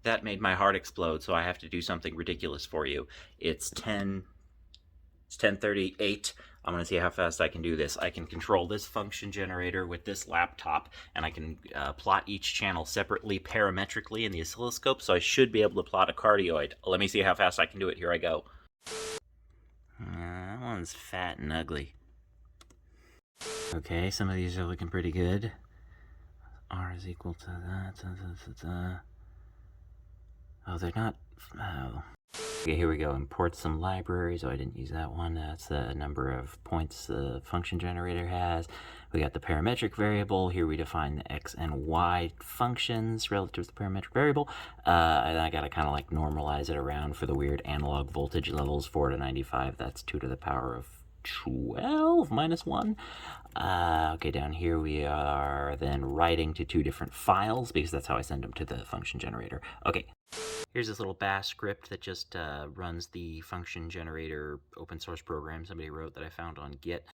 That made my heart explode, so I have to do something ridiculous for you. It's 10:38. I'm going to see how fast I can do this. I can control this function generator with this laptop, and I can plot each channel separately parametrically in the oscilloscope, so I should be able to plot a cardioid. Let me see how fast I can do it. Here I go. That one's fat and ugly. Okay, some of these are looking pretty good. R is equal to that. Oh, they're not. Oh. Okay, here we go. Import some libraries. Oh, I didn't use that one. That's the number of points the function generator has. We got the parametric variable. Here we define the x and y functions relative to the parametric variable. And I got to kind of like normalize it around for the weird analog voltage levels. 4 to 95. That's 2 to the power of 12 minus 1. Okay, down here we are then writing to 2 different files because that's how I send them to the function generator. Okay. Here's this little bash script that just runs the function generator open source program somebody wrote that I found on Git.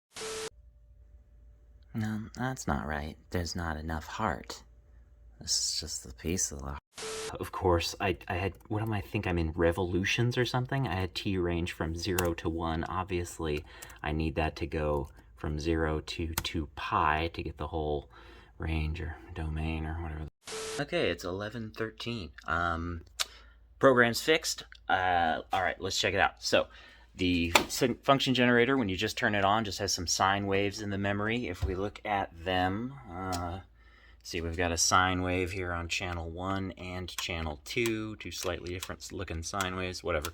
No, that's not right. There's not enough heart. This is just the piece of the... Of course, I had, what am I think I'm in revolutions or something? I had t range from 0 to 1. Obviously, I need that to go from 0 to 2 pi to get the whole range or domain or whatever. Okay, it's 11:13. Program's fixed. All right, let's check it out. So the function generator, when you just turn it on, just has some sine waves in the memory. If we look at them, see, we've got a sine wave here on channel 1 and channel 2, two slightly different looking sine waves, whatever.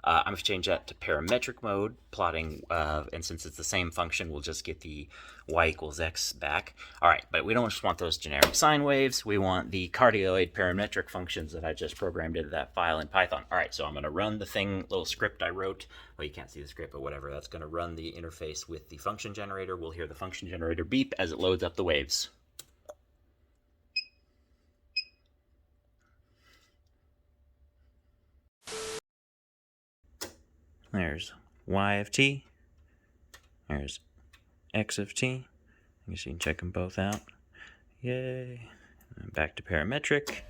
I'm going to change that to parametric mode, plotting, and since it's the same function, we'll just get the y equals x back. All right, but we don't just want those generic sine waves. We want the cardioid parametric functions that I just programmed into that file in Python. All right, so I'm going to run the little script I wrote. Well, you can't see the script, but whatever. That's going to run the interface with the function generator. We'll hear the function generator beep as it loads up the waves. There's y of t. There's x of t. I guess you can check them both out. Yay. And back to parametric.